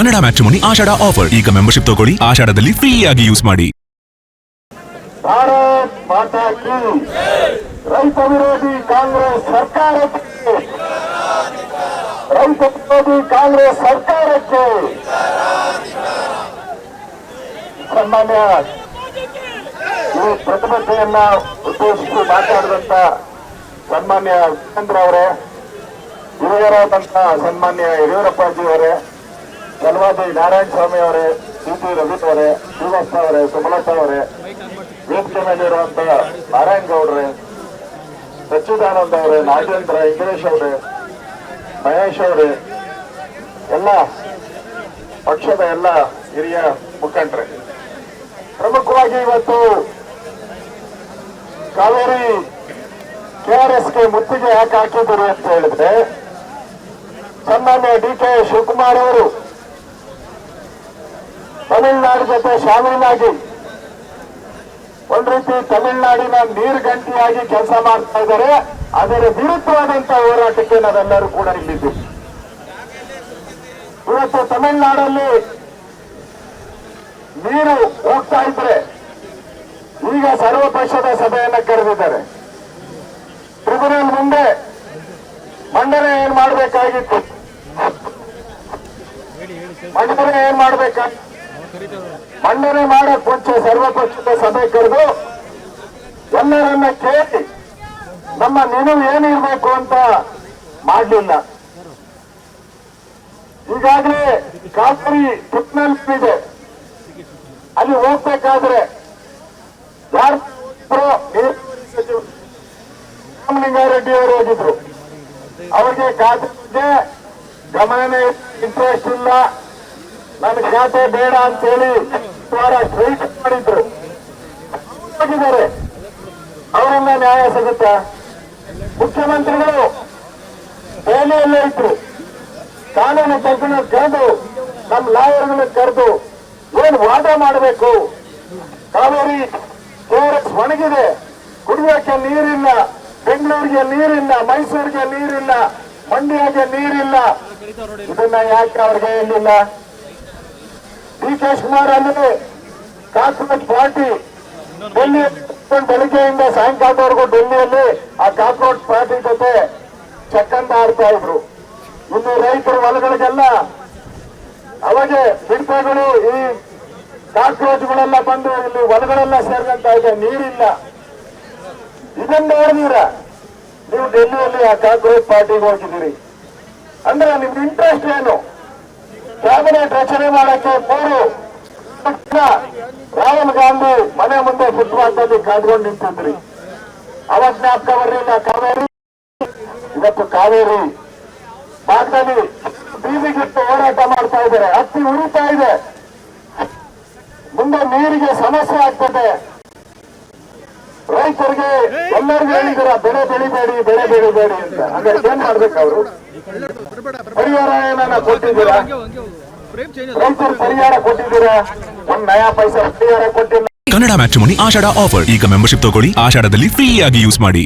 Kannada matrimony ಆಷಾಢ offer. ಈಗ membership ತಗೊಳ್ಳಿ, ಆಷಾಢದಲ್ಲಿ free ಆಗಿ ಯೂಸ್ ಮಾಡಿ. ಭಾರತ್ ಮಾತಾ ಕಿ ರೈತ ವಿರೋಧಿ ಕಾಂಗ್ರೆಸ್ ಸರ್ಕಾರಕ್ಕೆ, ರೈತ ವಿರೋಧಿ ಕಾಂಗ್ರೆಸ್ ಸರ್ಕಾರಕ್ಕೆ ಸನ್ಮಾನ್ಯ ಈ ಪ್ರತಿಭಟನೆಯನ್ನ ಉದ್ದೇಶಿಸಿ ಮಾತಾಡಿದಂತ ಸನ್ಮಾನ್ಯ ವೀರೇಂದ್ರ ಅವರೇ, ಹಿರಿಯರಾದಂತ ಸನ್ಮಾನ್ಯ ಯಡಿಯೂರಪ್ಪಾಜಿ ಅವರೇ, ಜಲವಾದಿ ನಾರಾಯಣ ಸ್ವಾಮಿ ಅವರೇ, ಸಿ.ಟಿ. ರವಿ ಅವರೇ, ಶ್ರೀವಾಸ್ತವ ಅವರೇ, ಸುಮಲತಾ ಅವರೇ, ವೇದಿಕೆ ಮೇಲಿರುವಂತ ನಾರಾಯಣ ಗೌಡ್ರೆ, ಸಚ್ಚಿದಾನಂದ ಅವರೇ, ನಾಗೇಂದ್ರ, ಇಂಗ್ಲೇಶ್ ಅವರೇ, ಮಹೇಶ್ ಅವರೇ, ಎಲ್ಲ ಪಕ್ಷದ ಎಲ್ಲ ಹಿರಿಯ ಮುಖಂಡರೇ, ಪ್ರಮುಖವಾಗಿ ಇವತ್ತು ಕಾವೇರಿ ಕೆಆರ್ಎಸ್ಗೆ ಮುತ್ತಿಗೆ ಯಾಕೆ ಹಾಕಿದ್ರು ಅಂತ ಹೇಳಿದ್ರೆ, ಸನ್ಮಾನ್ಯ ಡಿ.ಕೆ. ಶಿವಕುಮಾರ್ ಅವರು ತಮಿಳುನಾಡು ಜೊತೆ ಶಾಮೀಲಾಗಿ ಒಂದ್ ರೀತಿ ತಮಿಳುನಾಡಿನ ನೀರ್ಗಂಟಿಯಾಗಿ ಕೆಲಸ ಮಾಡ್ತಾ ಇದ್ದಾರೆ. ಅದರ ವಿರುದ್ಧವಾದಂತಹ ಹೋರಾಟಕ್ಕೆ ನಾವೆಲ್ಲರೂ ಕೂಡ ಇಲ್ಲಿದ್ದು. ಇವತ್ತು ತಮಿಳುನಾಡಲ್ಲಿ ನೀರು ಹೋಗ್ತಾ ಇದ್ರೆ ಈಗ ಸರ್ವಪಕ್ಷದ ಸಭೆಯನ್ನ ಕರೆದಿದ್ದಾರೆ. ಟ್ರಿಬ್ಯುನಲ್ ಮುಂದೆ ಮಂಡನೆ ಏನ್ ಮಾಡಬೇಕಾಗಿತ್ತು, ಮಂಡನೆ ಮಾಡಕ್ ಮುಂಚೆ ಸರ್ವಪಕ್ಷದ ಸಭೆ ಕರೆದು ಎಲ್ಲರನ್ನ ಕೇಳಿ ನಮ್ಮ ನಿಲುವು ಏನಿರ್ಬೇಕು ಅಂತ ಮಾಡಲಿಲ್ಲ. ಈಗಾಗಲೇ ಕಾವೇರಿ ಟ್ರಿಬ್ಯುನಲ್ ಇದೆ, ಅಲ್ಲಿ ಹೋಗ್ಬೇಕಾದ್ರೆ ಯಾರು ರಾಮಲಿಂಗಾರೆಡ್ಡಿ ಅವರು ಹೋಗಿದ್ರು. ಅವರಿಗೆ ಖಾತೆ ಗಮನನೇ ಇಂಟ್ರೆಸ್ಟ್ ಇಲ್ಲ, ನನ್ನ ಖಾತೆ ಬೇಡ ಅಂತೇಳಿ ಸ್ಟ್ರೈಕ್ ಮಾಡಿದ್ರು. ಹೋಗಿದ್ದಾರೆ, ಅವರನ್ನ ನ್ಯಾಯ ಸಿಗುತ್ತಾ? ಮುಖ್ಯಮಂತ್ರಿಗಳು ದೆಹಲಿಯಲ್ಲೇ ಇದ್ರು, ಕಾನೂನು ತಜ್ಞನ ಕರೆದು ನಮ್ಮ ಲಾಯರ್ಗಳನ್ನ ಕರೆದು ಏನು ವಾದ ಮಾಡಬೇಕು, ಕಾವೇರಿ ಕೆಆರ್ಎಸ್ ಒಣಗಿದೆ, ಕುಡಿಯೋಕೆ ನೀರಿಲ್ಲ, ಬೆಂಗಳೂರಿಗೆ ನೀರಿಲ್ಲ, ಮೈಸೂರಿಗೆ ನೀರಿಲ್ಲ, ಮಂಡ್ಯಗೆ ನೀರಿಲ್ಲ, ಇದನ್ನ ಯಾಕೆ ಅವ್ರಿಗೆ ಹೇಳಿಲ್ಲ? ಡಿ.ಕೆ. ಶಿವಕುಮಾರ್ ಅಲ್ಲಿ ಕಾಕ್ರೋಚ್ ಪಾರ್ಟಿ ಡೆಲ್ಲಿ ಬೆಳಿಗ್ಗೆಯಿಂದ ಸಾಯಂಕಾಲದವರೆಗೂ ಡೆಲ್ಲಿಯಲ್ಲಿ ಆ ಕಾಕ್ರೋಚ್ ಪಾರ್ಟಿ ಜೊತೆ ಚಕ್ಕಂದ ಆಡ್ತಾ ಇದ್ರು. ಇನ್ನು ರೈತರ ಹೊಲಗಳಿಗೆಲ್ಲ ಅವಾಗೆ ಬಿಡ್ತೆಗಳು, ಈ ಕಾಕ್ರೋಚ್ಗಳೆಲ್ಲ ಬಂದು ಇಲ್ಲಿ ಹೊಲಗಳೆಲ್ಲ ಸೇರ್ಕೊಂತ ಇದೆ, ನೀರಿಲ್ಲ. ಇದನ್ನ ನೋಡಿದೀರ ನೀವು ಡೆಲ್ಲಿಯಲ್ಲಿ ಆ ಕಾಕ್ರೋಚ್ ಪಾರ್ಟಿಗೆ ಹೋಗಿದ್ದೀರಿ ಅಂದ್ರೆ ನಿಮ್ಗೆ ಇಂಟ್ರೆಸ್ಟ್ ಏನು? ಕ್ಯಾಬಿನೆಟ್ ರಚನೆ ಮಾಡಕ್ಕೆ 3 ರಾಹುಲ್ ಗಾಂಧಿ ಮನೆ ಮುಂದೆ ಫುಟ್ಪಾತ್ನಲ್ಲಿ ಕಾದ್ಕೊಂಡು ನಿಂತಿದ್ರಿ. ಅವತ್ ಜ್ಞಾಪಕ ಬರಲಿಲ್ಲ ಕಾವೇರಿ. ಇವತ್ತು ಕಾವೇರಿ ಭಾಗದಲ್ಲಿ ಬೀದಿಗಿಟ್ಟು ಹೋರಾಟ ಮಾಡ್ತಾ ಇದ್ದಾರೆ, ಹತ್ತಿ ಉರಿತಾ ಇದೆ, ಮುಂದೆ ನೀರಿಗೆ ಸಮಸ್ಯೆ ಆಗ್ತದೆ. ರೈತರಿಗೆ ಎಲ್ಲರಿಗೂ ಹೇಳಿದಾರ ಬೆಳೆ ಬೆಳಿಬೇಡಿ ಅಂತ. ಹಾಗಾದ್ರೆ ಏನ್ ಮಾಡ್ಬೇಕು ಅವರು? ಪರಿಹಾರ ಏನಾನ ಕೊಟ್ಟಿದ್ದೀರಾ? ರೈತರು ಪರಿಹಾರ ಕೊಟ್ಟಿದ್ದೀರಾ? ಒಂದ್ ನಯಾ ಪೈಸಾ ಪರಿಹಾರ ಕೊಟ್ಟಿಲ್ಲ. ಕನ್ನಡ ಮ್ಯಾಟ್ರಿಮೋನಿ ಆಷಾಢ ಆಫರ್. ಈಗ ಮೆಂಬರ್ಶಿಪ್ ತಗೊಳ್ಳಿ, ಆಷಾಢದಲ್ಲಿ ಫ್ರೀ ಆಗಿ ಯೂಸ್ ಮಾಡಿ.